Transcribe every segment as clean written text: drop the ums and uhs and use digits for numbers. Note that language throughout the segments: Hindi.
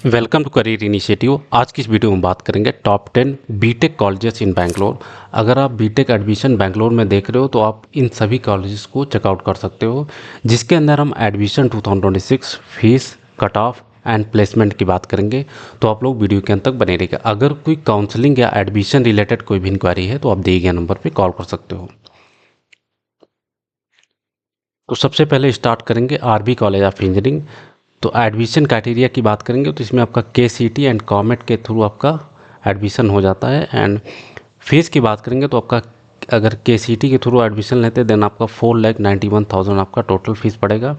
Welcome to career initiative. आज की इस वीडियो में बात करेंगे top 10 BTech colleges in Bangalore. अगर आप बीटेक एडमिशन बैंगलोर में देख रहे हो तो आप इन सभी कॉलेजेस को चेकआउट कर सकते हो, जिसके अंदर हम admission 2026 fees, cut off and placement की बात करेंगे। तो आप लोग वीडियो के अंत तक बने रहिएगा। अगर कोई काउंसलिंग या एडमिशन रिलेटेड कोई भी इंक्वायरी है तो आप दिए गए नंबर पर कॉल कर सकते हो। तो सबसे पहले स्टार्ट करेंगे आरबी कॉलेज ऑफ इंजीनियरिंग। तो एडमिशन क्राइटेरिया की बात करेंगे तो इसमें आपका केसीटी एंड कॉमेट के थ्रू आपका एडमिशन हो जाता है। एंड फीस की बात करेंगे तो आपका अगर केसीटी के थ्रू एडमिशन लेते हैं देन आपका 4,91,000 आपका टोटल फीस पड़ेगा।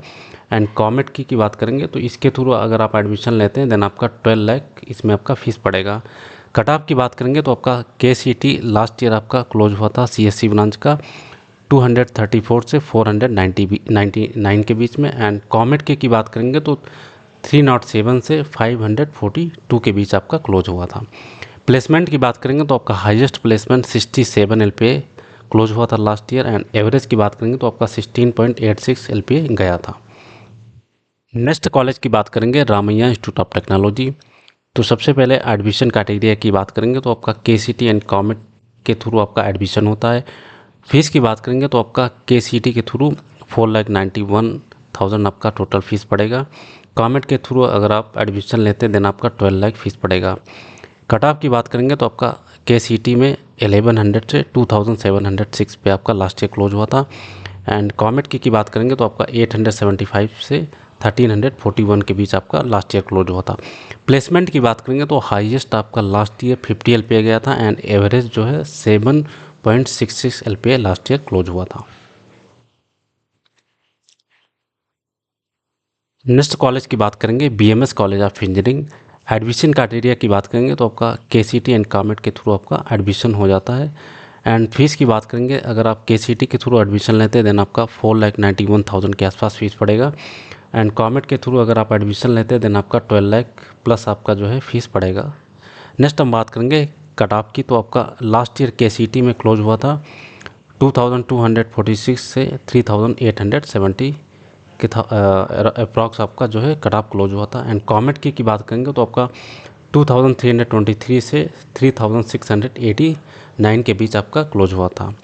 एंड कॉमेट की बात करेंगे तो इसके थ्रू अगर आप एडमिशन लेते हैं देन आपका 12 लाख इसमें आपका फ़ीस पड़ेगा। कट ऑफ की बात करेंगे तो आपका केसीटी लास्ट ईयर आपका क्लोज हुआ था सीएससी ब्रांच का 234 से 499 के बीच में। एंड कॉमेट की बात करेंगे तो 307 से 542 के बीच आपका क्लोज हुआ था। प्लेसमेंट की बात करेंगे तो आपका हाईएस्ट प्लेसमेंट 67 एलपीए क्लोज हुआ था लास्ट ईयर। एंड एवरेज की बात करेंगे तो आपका 16.86 एलपीए गया था। नेक्स्ट कॉलेज की बात करेंगे रामैया इंस्टीट्यूट ऑफ टेक्नोलॉजी। तो सबसे पहले एडमिशन क्राइटेरिया की बात करेंगे तो आपका केसीटी एंड कॉमेट के थ्रू आपका एडमिशन होता है। फीस की बात करेंगे तो आपका केसीटी के थ्रू 4,91,000 आपका टोटल फीस पड़ेगा। कॉमेट के थ्रू अगर आप एडमिशन लेते हैं देन आपका 12 लाख फीस पड़ेगा। कट ऑफ की बात करेंगे तो आपका केसीटी में 1100 से 2,706 पे आपका लास्ट ईयर क्लोज हुआ था। एंड कॉमेट की बात करेंगे तो आपका 875 से 1,341 के बीच आपका लास्ट ईयर क्लोज हुआ था। प्लेसमेंट की बात करेंगे तो हाईएस्ट आपका लास्ट ईयर 50 एलपीए गया था। एंड एवरेज जो है 7.66 एलपीए लास्ट ईयर क्लोज हुआ था। नेक्स्ट कॉलेज की बात करेंगे BMS college of engineering. Admission criteria की बात करेंगे तो आपका केसीटी एंड कॉमेट के थ्रू आपका एडमिशन हो जाता है। एंड फीस की बात करेंगे अगर आप केसीटी के थ्रू एडमिशन लेते हैं देन आपका 4,91,000 के आसपास फीस पड़ेगा। एंड कॉमेट के थ्रू अगर आप एडमिशन लेते हैं देन आपका 12 लाख प्लस आपका जो है फीस पड़ेगा। नेक्स्ट हम बात करेंगे कट ऑफ की। तो आपका लास्ट ईयर केसीटी में क्लोज हुआ था 2,246 से 3,870 के था अप्रॉक्स आपका जो है कट ऑफ क्लोज हुआ था। एंड कॉमेट की बात करेंगे तो आपका 2,323 से 3,689 के बीच आपका क्लोज हुआ था।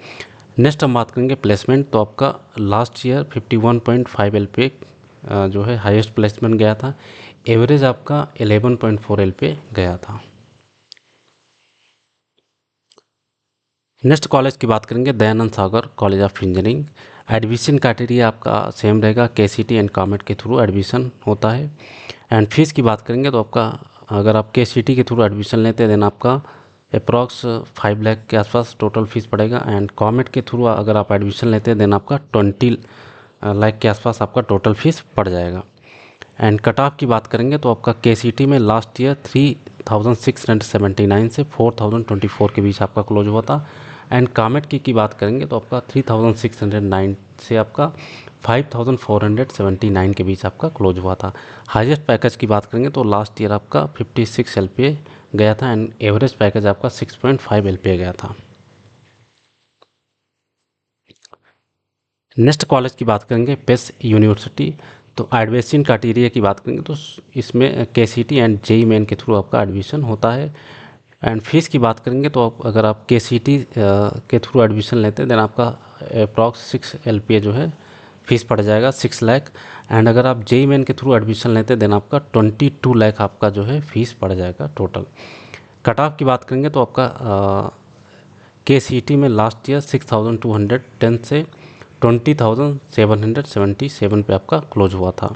नेक्स्ट हम बात करेंगे प्लेसमेंट। तो आपका लास्ट ईयर 51.5 एलपीए जो है हाईएस्ट प्लेसमेंट गया था। एवरेज आपका 11.4 एलपीए गया था। नेक्स्ट कॉलेज की बात करेंगे Dayanand Sagar college of engineering. Admission criteria आपका सेम रहेगा, केसीटी एंड कॉमेट के थ्रू एडमिशन होता है। एंड फीस की बात करेंगे तो आपका अगर आप केसीटी के थ्रू एडमिशन लेते हैं देन आपका अप्रॉक्स 5 लाख के आसपास टोटल फीस पड़ेगा। एंड कॉमेट के थ्रू अगर आप एडमिशन लेते हैं देन आपका 20 लाख के आसपास आपका टोटल फीस पड़ जाएगा। एंड कट ऑफ की बात करेंगे तो आपका केसीटी में लास्ट ईयर 3,679 से 4,024 के बीच आपका क्लोज हुआ था। एंड कॉमेट की बात करेंगे तो आपका 3,609 से आपका 5,479 के बीच आपका क्लोज हुआ था। हाईएस्ट पैकेज की बात करेंगे तो लास्ट ईयर आपका 56 एलपीए गया था। एंड एवरेज पैकेज आपका 6.5 एलपीए गया था। नेक्स्ट कॉलेज की बात करेंगे पेस यूनिवर्सिटी। तो एडमिशन क्राइटेरिया की बात करेंगे तो इसमें केसीटी एंड जेई मेन के थ्रू आपका एडमिशन होता है। एंड फीस की बात करेंगे तो अगर आप केसीटी के थ्रू एडमिशन लेते हैं देन आपका अप्रॉक्स 6 एलपीए जो है फीस पड़ जाएगा, 6 लाख। एंड अगर आप जेई मेन के थ्रू एडमिशन लेते हैं देन आपका 22 लाख आपका जो है फीस पड़ जाएगा टोटल। कट ऑफ की बात करेंगे तो आपका केसीटी में लास्ट ईयर 6,210 से 20,777 पे आपका क्लोज हुआ था।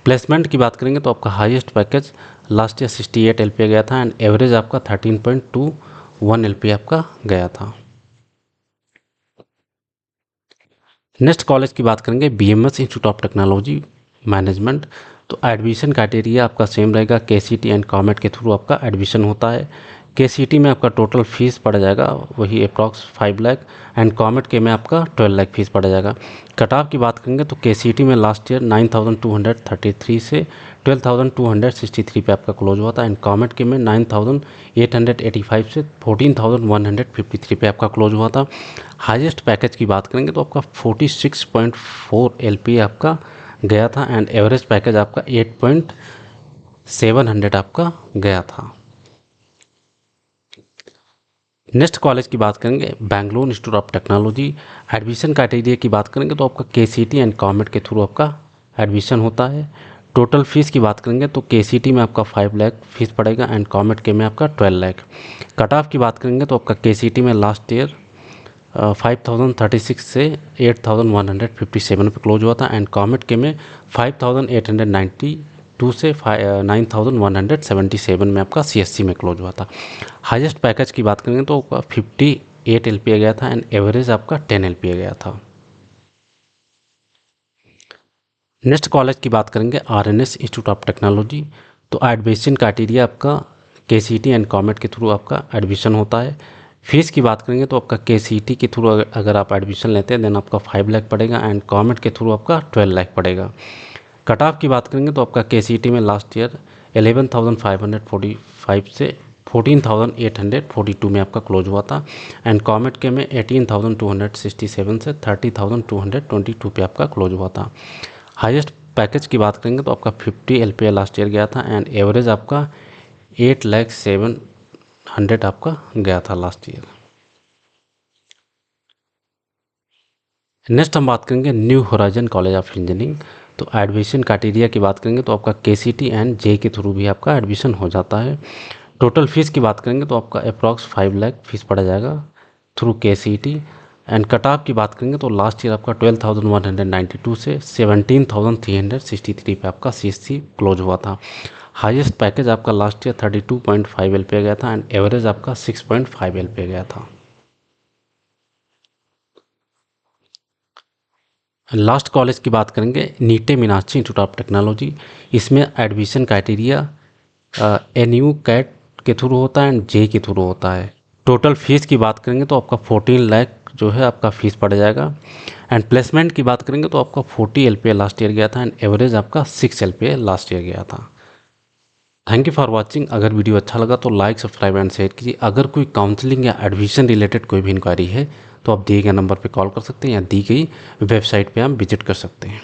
प्लेसमेंट की बात करेंगे तो आपका highest package last year 68 LPA गया था। एंड एवरेज आपका 13.21 एलपीए आपका गया था। नेक्स्ट कॉलेज की बात करेंगे BMS institute of technology management. तो एडमिशन क्राइटेरिया आपका सेम रहेगा, केसीटी एंड कॉमेट के थ्रू आपका एडमिशन होता है। केसीटी में आपका टोटल फीस पड़ जाएगा वही अप्रॉक्स 5 लाख। एंड कॉमेट के में आपका 12 लाख फीस पड़ जाएगा। कट ऑफ की बात करेंगे तो केसीटी में लास्ट ईयर 9,233 से 12,263 पे आपका क्लोज हुआ था। एंड कॉमेट के में 9,885 से 14,153 पे आपका क्लोज हुआ था। हाईएस्ट पैकेज की बात करेंगे तो आपका 46.4 एलपीए आपका गया था। एंड एवरेज पैकेज आपका 700 आपका गया था। नेक्स्ट कॉलेज की बात करेंगे Bangalore institute of technology. Admission criteria की बात करेंगे तो आपका केसीटी एंड कॉमेट के थ्रू आपका एडमिशन होता है। टोटल फीस की बात करेंगे तो केसीटी में आपका 5 लाख फीस पड़ेगा एंड कॉमेट के में आपका 12 लाख। कट ऑफ की बात करेंगे तो आपका केसीटी में लास्ट ईयर 5036 से 8157 पे क्लोज हुआ था एंड कॉमेट के में 5892 से 9177 में आपका सीएससी में क्लोज हुआ था। हाईएस्ट पैकेज की बात करेंगे तो 58 एलपीए गया था एंड एवरेज आपका 10 एलपीए गया था। नेक्स्ट कॉलेज की बात करेंगे आरएनएस इंस्टीट्यूट ऑफ टेक्नोलॉजी। तो एडमिशन क्राइटेरिया आपका केसीटी एंड कॉमेट के थ्रू आपका एडमिशन होता है। फीस की बात करेंगे तो आपका केसीटी के थ्रू अगर आप एडमिशन लेते हैं देन आपका 5 लाख पड़ेगा एंड कॉमेट के थ्रू आपका 12 लाख पड़ेगा। कट ऑफ की बात करेंगे तो आपका केसीटी में लास्ट ईयर 11,545 से 14,842 में आपका क्लोज हुआ था एंड कॉमेट के में 18,267 से 30,222 पे आपका क्लोज हुआ था। हाईएस्ट पैकेज की बात करेंगे तो आपका 50 एलपीए लास्ट ईयर गया था एंड एवरेज आपका 8,07,100 आपका गया था लास्ट ईयर। नेक्स्ट हम बात करेंगे new horizon college of engineering. तो एडमिशन क्राइटेरिया की बात करेंगे तो आपका केसीटी एंड जे के थ्रू भी आपका एडमिशन हो जाता है। टोटल फीस की बात करेंगे तो आपका अप्रॉक्स 5 लाख फीस पड़ जाएगा through KCT and cut off की बात करेंगे तो लास्ट ईयर आपका 12,192 से 17,363 पे आपका सीएससी क्लोज हुआ था। हाईएस्ट पैकेज आपका लास्ट ईयर 32.5 एलपीए गया था एंड एवरेज आपका 6.5 एलपीए गया था। लास्ट कॉलेज की बात करेंगे नीटे मीनाक्षी इंस्टीट्यूट ऑफ टेक्नोलॉजी। इसमें एडमिशन क्राइटेरिया एनयू कैट के थ्रू होता है एंड जे के थ्रू होता है। टोटल फीस की बात करेंगे तो आपका 14 लाख जो है आपका फ़ीस पड़ जाएगा एंड प्लेसमेंट की बात करेंगे तो आपका 40 एलपीए लास्ट ईयर गया था एंड एवरेज आपका 6 एलपीए लास्ट ईयर गया था। Thank you for watching. अगर वीडियो अच्छा लगा तो लाइक सब्सक्राइब एंड शेयर कीजिए। अगर कोई काउंसलिंग या एडमिशन रिलेटेड कोई भी इंक्वायरी है तो आप दिए गए नंबर पर कॉल कर सकते हैं या दी गई वेबसाइट पर आप विजिट कर सकते हैं।